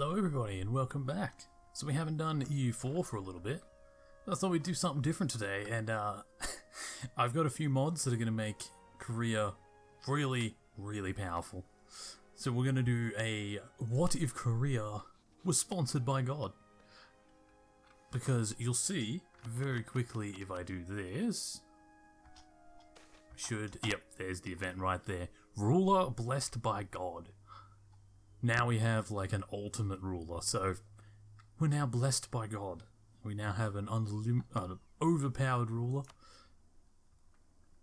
Hello everybody and welcome back. So we haven't done EU4 for a little bit. I thought we'd do something different today, and I've got a few mods that are going to make Korea really, really powerful. So we're going to do a what if Korea was sponsored by God? Because you'll see very quickly if I do this. Yep, there's the event right there. Ruler blessed by God. Now we have like an ultimate ruler, so we're now blessed by God. We now have an overpowered ruler.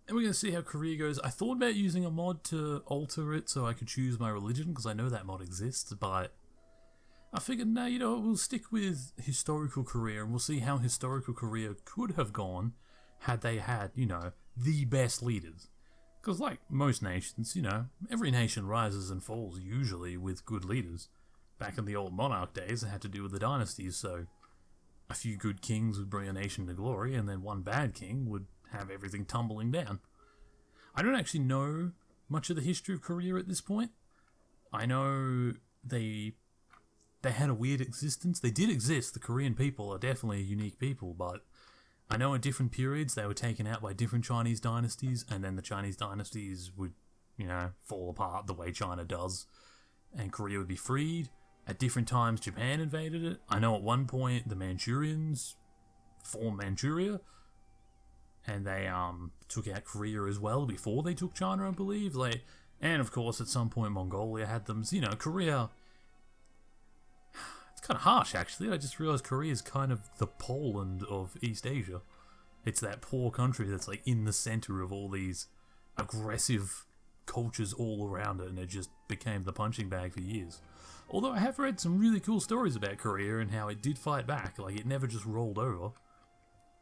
And we're going to see how Korea goes. I thought about using a mod to alter it so I could choose my religion, because I know that mod exists, but I figured, no, you know what, we'll stick with historical Korea, and we'll see how historical Korea could have gone had they had, you know, the best leaders. Because like most nations, you know, every nation rises and falls usually with good leaders. Back in the old monarch days, it had to do with the dynasties, so a few good kings would bring a nation to glory, and then one bad king would have everything tumbling down. I don't actually know much of the history of Korea at this point. I know they had a weird existence. They did exist. The Korean people are definitely a unique people, but I know at different periods they were taken out by different Chinese dynasties, and then the Chinese dynasties would, you know, fall apart the way China does, and Korea would be freed. At different times Japan invaded it. I know at one point the Manchurians formed Manchuria, and they took out Korea as well before they took China, I believe. And of course at some point Mongolia had them. So, you know, Korea, it's kind of harsh actually. I just realized Korea is kind of the Poland of East Asia. It's that poor country that's like in the center of all these aggressive cultures all around it, and it just became the punching bag for years. Although I have read some really cool stories about Korea and how it did fight back. Like, it never just rolled over.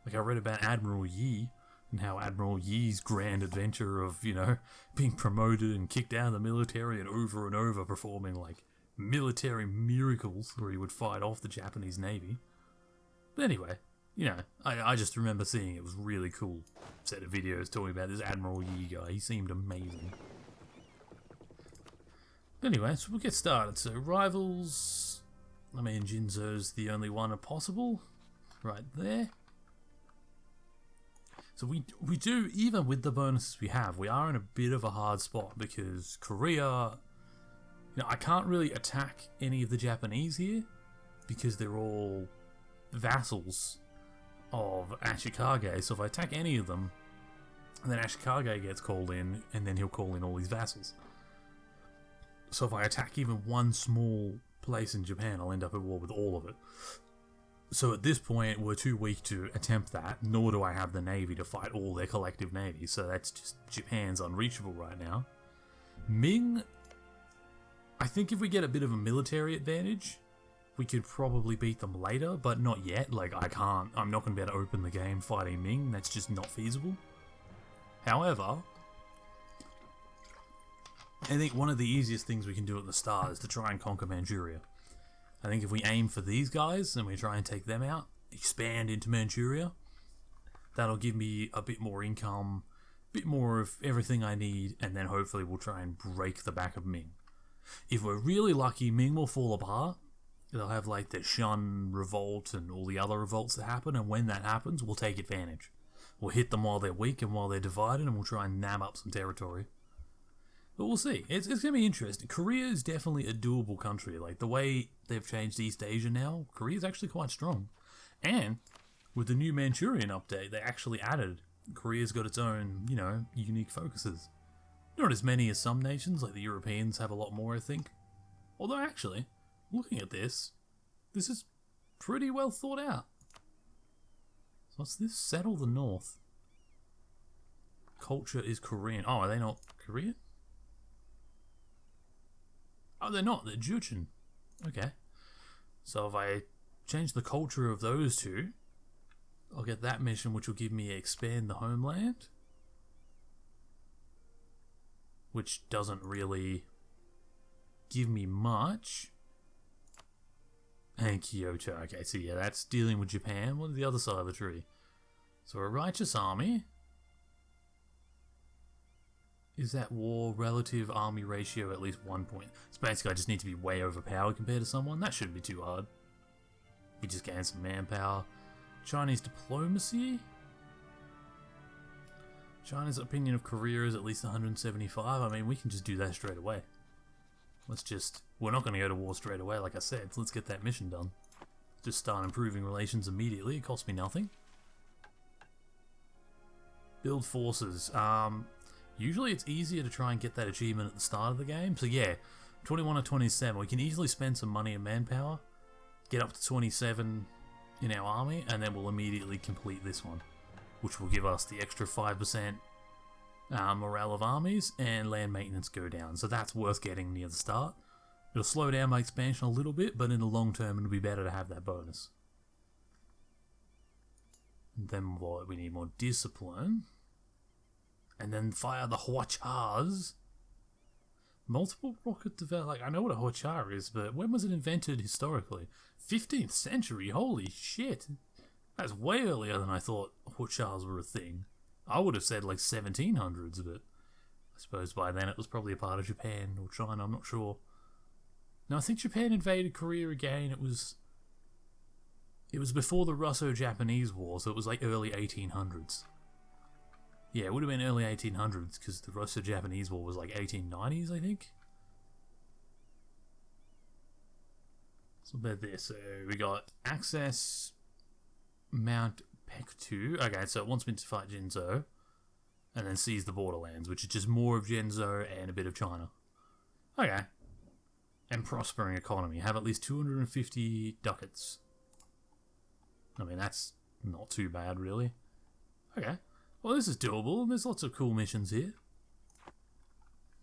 Like, I read about Admiral Yi and how Admiral Yi's grand adventure of, you know, being promoted and kicked out of the military and over performing like military miracles where he would fight off the Japanese Navy. But anyway, you know, I just remember seeing it was really cool set of videos talking about this Admiral Yi guy. He seemed amazing. Anyway, so we'll get started. So rivals, I mean Jinzo's the only one possible, right there. So we do, even with the bonuses we have, we are in a bit of a hard spot because Korea, you know, I can't really attack any of the Japanese here because they're all vassals of Ashikage. So if I attack any of them, then Ashikage gets called in, and then he'll call in all these vassals. So if I attack even one small place in Japan, I'll end up at war with all of it. So at this point, we're too weak to attempt that, nor do I have the navy to fight all their collective navies, so that's just, Japan's unreachable right now. Ming, I think if we get a bit of a military advantage, we could probably beat them later, but not yet. Like, I'm not going to be able to open the game fighting Ming, that's just not feasible. However, I think one of the easiest things we can do at the start is to try and conquer Manchuria. I think if we aim for these guys and we try and take them out, expand into Manchuria, that'll give me a bit more income, a bit more of everything I need, and then hopefully we'll try and break the back of Ming. If we're really lucky, Ming will fall apart. They'll have like the Shun revolt and all the other revolts that happen, and when that happens, we'll take advantage. We'll hit them while they're weak and while they're divided, and we'll try and nab up some territory. But we'll see. It's going to be interesting. Korea is definitely a doable country. Like, the way they've changed East Asia now, Korea is actually quite strong. And with the new Manchurian update, they actually added Korea's got its own, you know, unique focuses. Not as many as some nations, like the Europeans have a lot more, I think. Although, actually, looking at this is pretty well thought out. So what's this? Settle the North. Culture is Korean. Oh, are they not Korean? Oh, they're not. They're Jurchen. Okay. So if I change the culture of those two, I'll get that mission, which will give me expand the homeland. Which doesn't really give me much. And Kyoto. Okay, so yeah, that's dealing with Japan. What is the other side of the tree? So a righteous army. Is that war relative army ratio at least 1 point? So basically I just need to be way overpowered compared to someone. That shouldn't be too hard. You just gain some manpower. Chinese diplomacy? China's opinion of Korea is at least 175. I mean, we can just do that straight away. Let's just... We're not going to go to war straight away, like I said. So let's get that mission done. Just start improving relations immediately. It costs me nothing. Build forces. Usually it's easier to try and get that achievement at the start of the game. So yeah, 21 or 27. We can easily spend some money and manpower. Get up to 27 in our army. And then we'll immediately complete this one. Which will give us the extra 5% morale of armies and land maintenance go down. So that's worth getting near the start. It'll slow down my expansion a little bit, but in the long term it'll be better to have that bonus. And then what? We need more discipline. And then fire the Huachars. Multiple rocket develop. Like, I know what a Huachar is, but when was it invented historically? 15th century? Holy shit. That's way earlier than I thought Huachars were a thing. I would have said like 1700s, but I suppose by then it was probably a part of Japan or China, I'm not sure. No, I think Japan invaded Korea again. It was before the Russo-Japanese War, so it was like early 1800s. Yeah, it would have been early 1800s because the Russo-Japanese War was like 1890s, I think. So about this, so we got access Mount Pektu. Okay, so it wants me to fight Jinzhou and then seize the borderlands, which is just more of Jinzhou and a bit of China. Okay. And prospering economy. Have at least 250 ducats. I mean, that's not too bad, really. Okay. Well, this is doable. There's lots of cool missions here.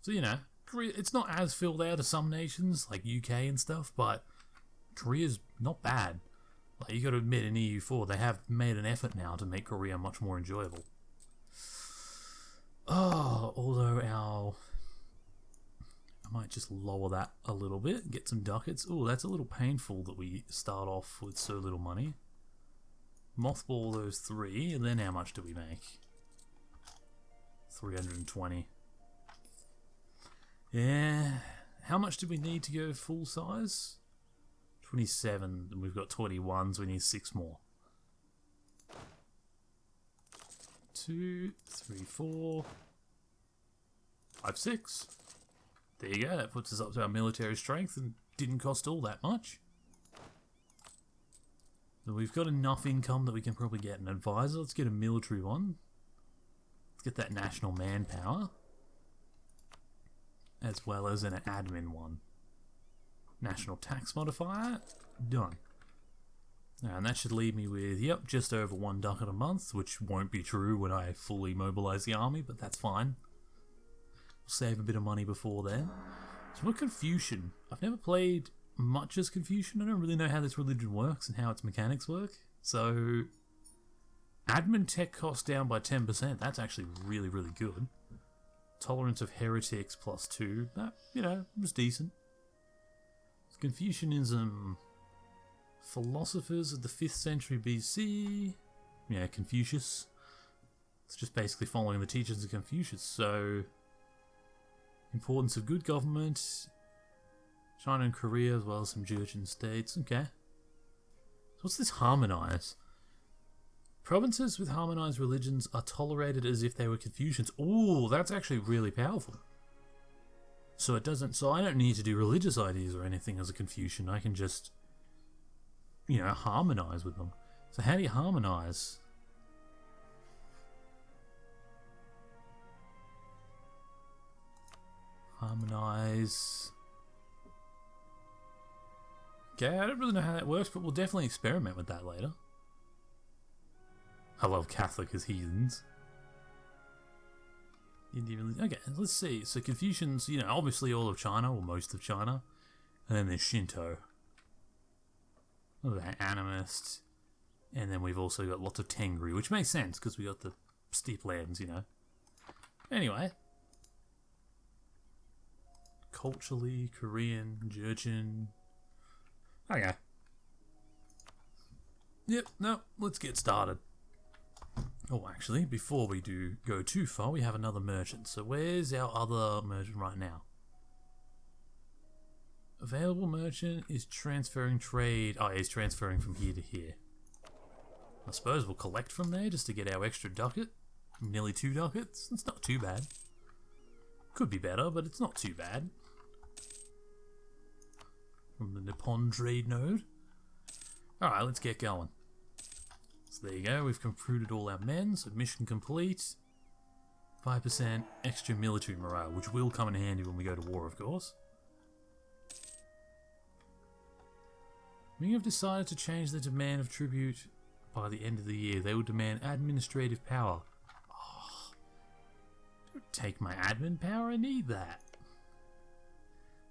So, you know, Korea, it's not as filled out as some nations, like UK and stuff, but Korea's not bad. Like, you gotta admit, in EU4, they have made an effort now to make Korea much more enjoyable. Oh, although I might just lower that a little bit, get some ducats. Oh, that's a little painful that we start off with so little money. Mothball those 3, and then how much do we make? 320. Yeah. How much do we need to go full size? 27, and we've got 21, so we need 6 more. 2, 3, 4, 5, 6. There you go, that puts us up to our military strength and didn't cost all that much. So we've got enough income that we can probably get an advisor. Let's get a military one. Let's get that national manpower. As well as an admin one. National tax modifier. Done. And that should leave me with, yep, just over 1 ducat a month, which won't be true when I fully mobilise the army, but that's fine. We'll save a bit of money before then. So what Confucian? I've never played much as Confucian. I don't really know how this religion works and how its mechanics work. So, admin tech cost down by 10%. That's actually really, really good. Tolerance of heretics +2. That, you know, was decent. Confucianism. Philosophers of the 5th century BC. Yeah, Confucius. It's just basically following the teachings of Confucius. So, importance of good government. China and Korea, as well as some Jurchen states. Okay. So what's this harmonise? Provinces with harmonised religions are tolerated as if they were Confucians. Ooh, that's actually really powerful. So it doesn't. So I don't need to do religious ideas or anything as a Confucian. I can just, you know, harmonise with them. So how do you harmonise? Harmonise. Okay, I don't really know how that works, but we'll definitely experiment with that later. I love Catholic as heathens. Okay, let's see. So Confucians, you know, obviously all of China, or most of China. And then there's Shinto. They're animist. And then we've also got lots of Tengri, which makes sense, because we got the steep lands, you know. Anyway. Culturally, Korean, Jurchen. Okay. Yep, no, let's get started. Oh, actually, before we do go too far, we have another merchant. So where's our other merchant right now? Available merchant is transferring trade. Oh, he's transferring from here to here. I suppose we'll collect from there just to get our extra ducat. Nearly 2 ducats. It's not too bad. Could be better, but it's not too bad. From the Nippon trade node. Alright, let's get going. So there you go, we've recruited all our men, so mission complete. 5% extra military morale, which will come in handy when we go to war, of course. Ming have decided to change the demand of tribute by the end of the year. They will demand administrative power. Oh, don't take my admin power, I need that.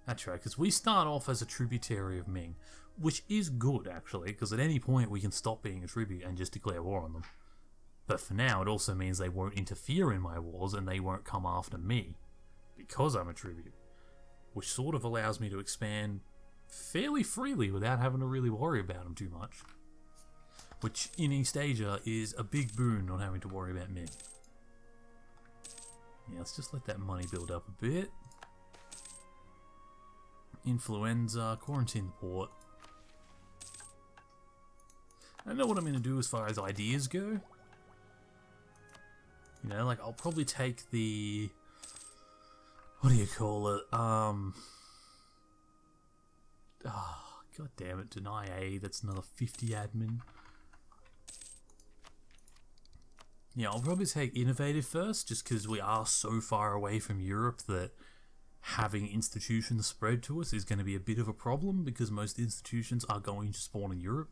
That's right, because we start off as a tributary of Ming, which is good, actually, because at any point we can stop being a tribute and just declare war on them. But for now, it also means they won't interfere in my wars and they won't come after me, because I'm a tribute, which sort of allows me to expand fairly freely without having to really worry about them too much. Which, in East Asia, is a big boon not having to worry about Ming. Yeah, let's just let that money build up a bit. Influenza, quarantine the port. I don't know what I'm going to do as far as ideas go. You know, like, I'll probably take the... What do you call it? Oh, god damn it, deny aid, that's another 50 admin. Yeah, I'll probably take innovative first, just because we are so far away from Europe that having institutions spread to us is going to be a bit of a problem, because most institutions are going to spawn in Europe,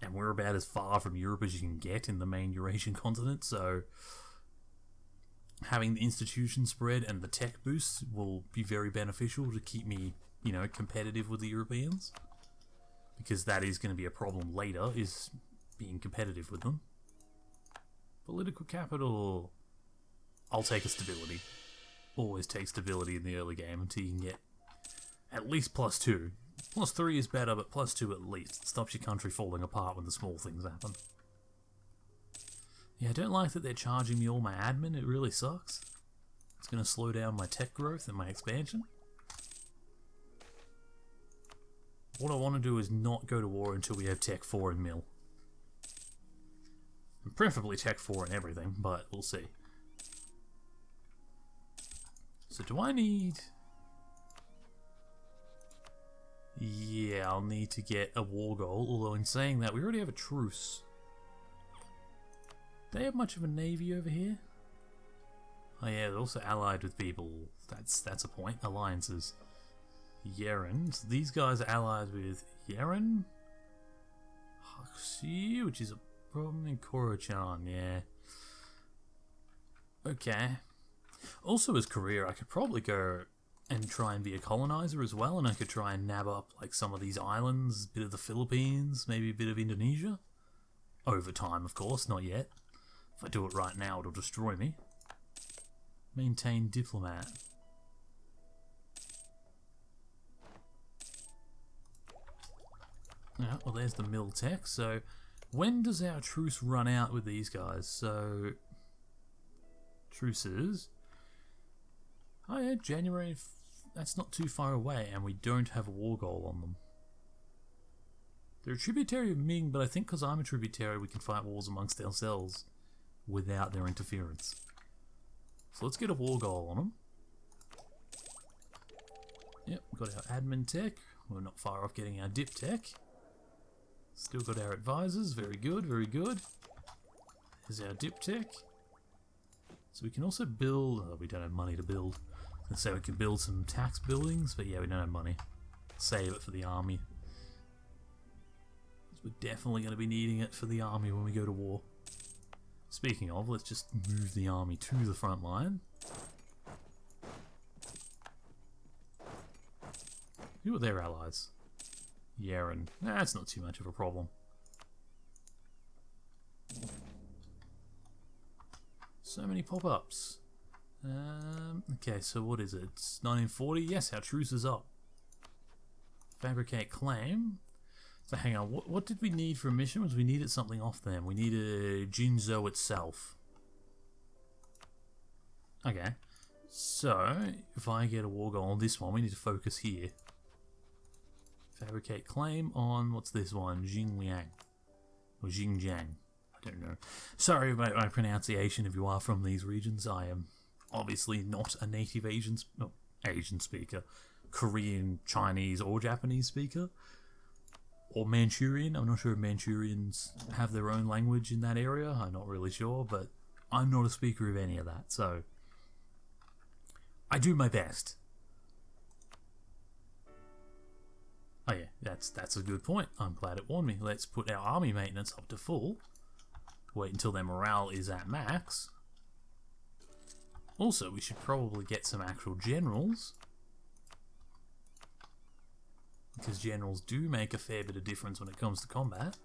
and we're about as far from Europe as you can get in the main Eurasian continent, so having the institution spread and the tech boost will be very beneficial to keep me, you know, competitive with the Europeans, because that is going to be a problem later, is being competitive with them. Political capital. I'll take a stability. Always take stability in the early game until you can get at least +2. +3 is better, but +2 at least. It stops your country falling apart when the small things happen. Yeah, I don't like that they're charging me all my admin. It really sucks. It's going to slow down my tech growth and my expansion. What I want to do is not go to war until we have Tech 4 and Mill. And preferably Tech 4 and everything, but we'll see. So do I need... Yeah, I'll need to get a war goal, although in saying that, we already have a truce. Do they have much of a navy over here? Oh yeah, they're also allied with people. That's a point. Alliances. Yeren. So these guys are allied with Yeren. Hakushi, which is a problem in Korochan, yeah. Okay. Also as Korea, I could probably go and try and be a colonizer as well, and I could try and nab up like some of these islands, a bit of the Philippines, maybe a bit of Indonesia. Over time, of course, not yet. If I do it right now, it'll destroy me. Maintain diplomat. Yeah, well, there's the mill tech. So, when does our truce run out with these guys? So, truces. Oh yeah, January. That's not too far away, and we don't have a war goal on them. They're a tributary of Ming, but I think because I'm a tributary, we can fight wars amongst ourselves without their interference. So let's get a war goal on them. Yep, got our admin tech. We're not far off getting our dip tech. Still got our advisors. Very good, very good. Here's our dip tech. So we can also build... Oh, we don't have money to build. Let's say we can build some tax buildings, but yeah, we don't have money. Save it for the army. We're definitely going to be needing it for the army when we go to war. Speaking of, let's just move the army to the front line. Who are their allies? Yeren. That's not too much of a problem. So many pop-ups. Okay, so what is it? It's 1940. Yes, our truce is up. Fabricate claim. So hang on, what did we need for a mission? Was we needed something off them. We needed Jinzhou itself. Okay. So, if I get a war goal on this one, we need to focus here. Fabricate claim on, what's this one? Jingliang. Or Xinjiang. I don't know. Sorry about my pronunciation if you are from these regions. I am obviously not a native Asian speaker. Korean, Chinese, or Japanese speaker. Or Manchurian. I'm not sure if Manchurians have their own language in that area. I'm not really sure, but I'm not a speaker of any of that, so I do my best. Oh yeah, that's a good point. I'm glad it warned me. Let's put our army maintenance up to full. Wait until their morale is at max. Also, we should probably get some actual generals, because generals do make a fair bit of difference when it comes to combat.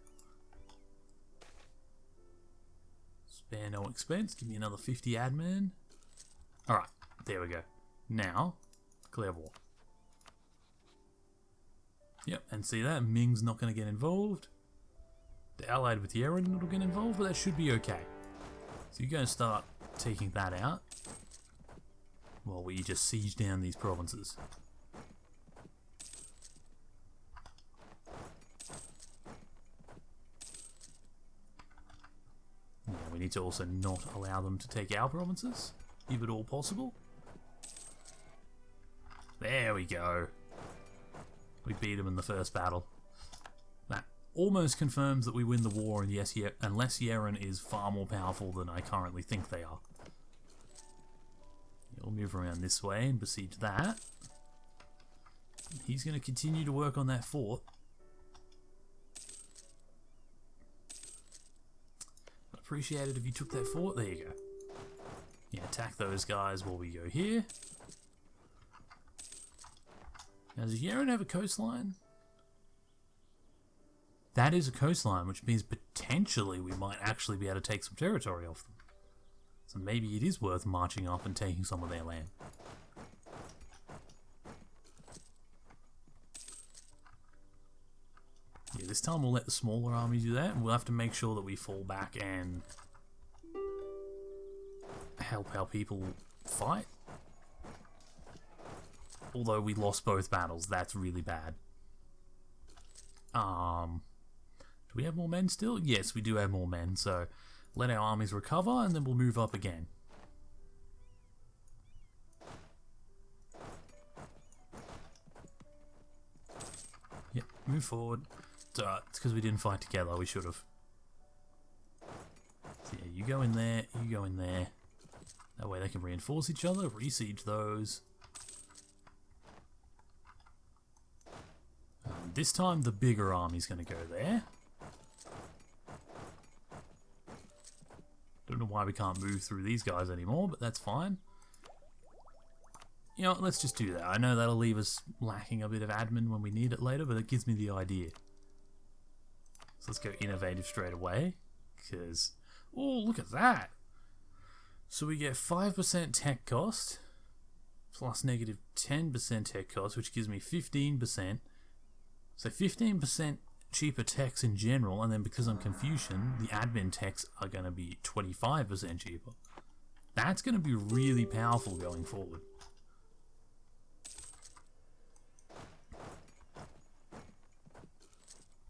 Spare no expense. Give me another 50 admin. Alright, there we go. Now, declare war. Yep, and see that? Ming's not going to get involved. The allied with Yeren will get involved, but that should be okay. So you're going to start taking that out while we just siege down these provinces. Yeah, we need to also not allow them to take our provinces, if at all possible. There we go. We beat them in the first battle. That almost confirms that we win the war, and yes, unless Yeren is far more powerful than I currently think they are. We'll move around this way and besiege that. He's going to continue to work on that fort. I'd appreciate it if you took that fort. There you go. Yeah, attack those guys while we go here. Now, does Yeren have a coastline? That is a coastline, which means potentially we might actually be able to take some territory off them. So maybe it is worth marching up and taking some of their land. Yeah, this time we'll let the smaller army do that, and we'll have to make sure that we fall back and help our people fight. Although we lost both battles, that's really bad. Do we have more men still? Yes, we do have more men, so let our armies recover and then we'll move up again. Yep, move forward. It's alright, it's because we didn't fight together, we should have. So yeah, you go in there, you go in there. That way they can reinforce each other, re-siege those. This time the bigger army's going to go there. Don't know why we can't move through these guys anymore, but that's fine. You know what, let's just do that. I know that'll leave us lacking a bit of admin when we need it later, but it gives me the idea. So let's go innovative straight away, because... oh, look at that! So we get 5% tech cost, plus negative 10% tech cost, which gives me 15%. So 15% cheaper techs in general, and then because I'm Confucian, the admin techs are going to be 25% cheaper. That's going to be really powerful going forward.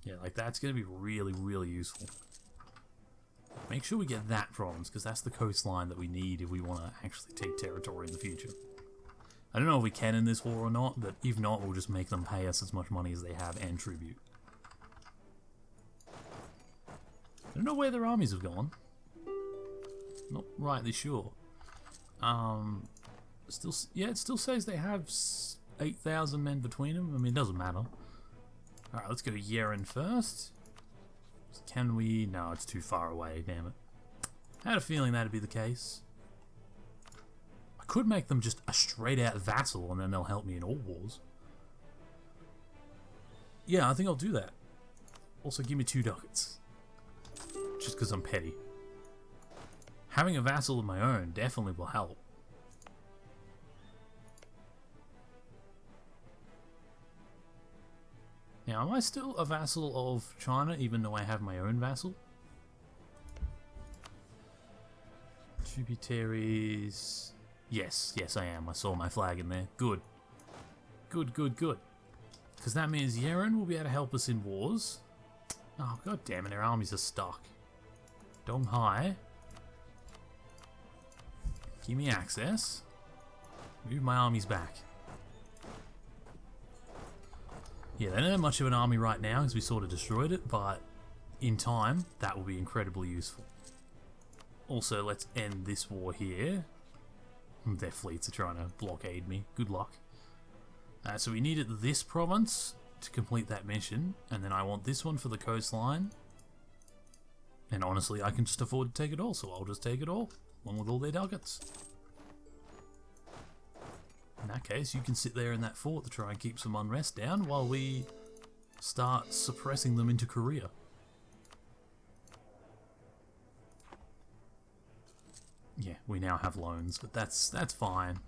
Yeah, like that's going to be really, really useful. Make sure we get that province, because that's the coastline that we need if we want to actually take territory in the future. I don't know if we can in this war or not, but if not, we'll just make them pay us as much money as they have and tribute. I don't know where their armies have gone. Not rightly sure. Still, yeah, it still says they have 8,000 men between them. I mean, it doesn't matter. Alright, let's go Yeren first. Can we? No, it's too far away, damn it. I had a feeling that'd be the case. I could make them just a straight out vassal and then they'll help me in all wars. Yeah, I think I'll do that. Also, give me 2 ducats. Just because I'm petty. Having a vassal of my own definitely will help. Now, am I still a vassal of China, even though I have my own vassal? Tributaries... Yes, I am. I saw my flag in there. Good. Good. Because that means Yeren will be able to help us in wars. Oh, god damn it, our armies are stuck. Donghai. Give me access. Move my armies back. Yeah, they don't have much of an army right now because we sort of destroyed it, but in time, that will be incredibly useful. Also, let's end this war here. Their fleets are trying to blockade me. Good luck. So we needed this province to complete that mission, and then I want this one for the coastline. And honestly, I can just afford to take it all, so I'll just take it all, along with all their delegates. In that case, you can sit there in that fort to try and keep some unrest down while we start suppressing them into Korea. Yeah, we now have loans, but that's fine.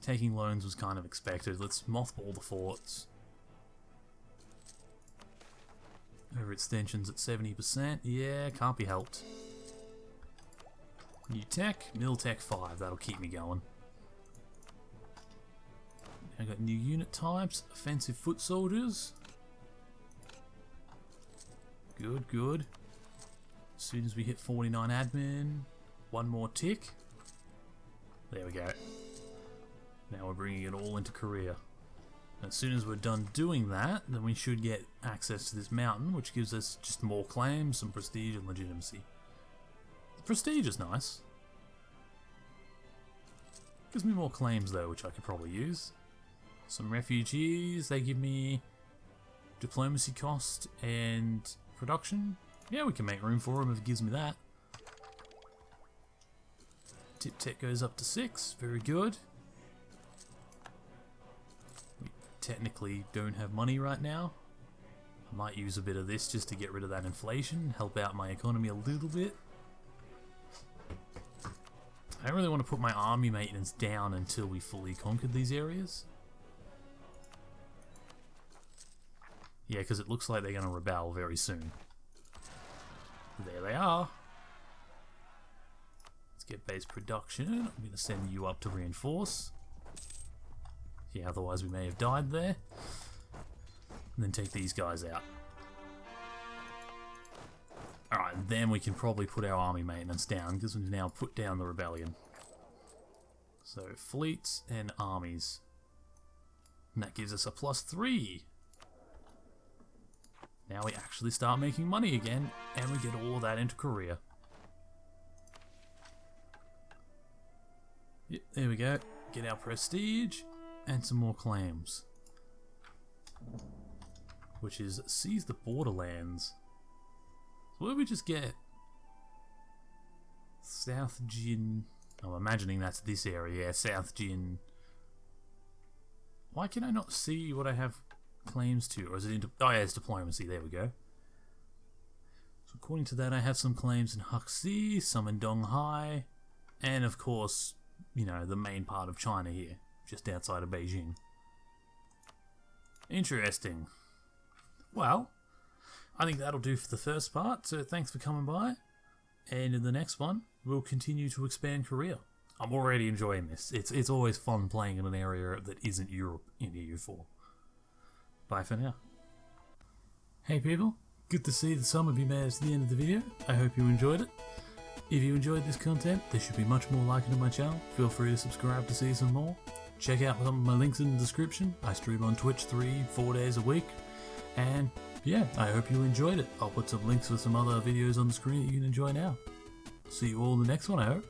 Taking loans was kind of expected. Let's mothball the forts. Overextension's at 70%. Yeah, can't be helped. New tech, Mil Tech 5. That'll keep me going. I got new unit types. Offensive foot soldiers. Good. As soon as we hit 49 admin, one more tick. There we go. Now we're bringing it all into Korea. As soon as we're done doing that, then we should get access to this mountain, which gives us just more claims, some prestige and legitimacy. The prestige is nice. Gives me more claims though, which I could probably use. Some refugees, they give me diplomacy cost and production. Yeah, we can make room for them if it gives me that. Tip tech goes up to 6, very good. We technically don't have money right now. I might use a bit of this just to get rid of that inflation, help out my economy a little bit. I don't really want to put my army maintenance down until we fully conquered these areas. Yeah, because it looks like they're going to rebel very soon. There they are. Let's get base production. I'm going to send you up to reinforce. Yeah, otherwise we may have died there. And then take these guys out. Alright, then we can probably put our army maintenance down because we've now put down the rebellion. So, fleets and armies. And that gives us a +3. Now we actually start making money again, and we get all of that into Korea. Yep, there we go. Get our prestige and some more claims. Which is seize the borderlands. So what did we just get? South Jin. I'm imagining that's this area. Yeah, South Jin. Why can I not see what I have claims to? Or is it into... Oh yeah, it's diplomacy. There we go. So according to that, I have some claims in Huxi, some in Donghai, and of course, you know, the main part of China here, just outside of Beijing. Interesting. Well, I think that'll do for the first part, so thanks for coming by. And in the next one, we'll continue to expand Korea. I'm already enjoying this. It's always fun playing in an area that isn't Europe in EU4. Bye for now. Hey people, good to see that some of you made it to the end of the video. I hope you enjoyed it. If you enjoyed this content, there should be much more like it on my channel. Feel free to subscribe to see some more. Check out some of my links in the description. I stream on Twitch 3-4 days a week. And yeah, I hope you enjoyed it. I'll put some links for some other videos on the screen that you can enjoy now. See you all in the next one, I hope.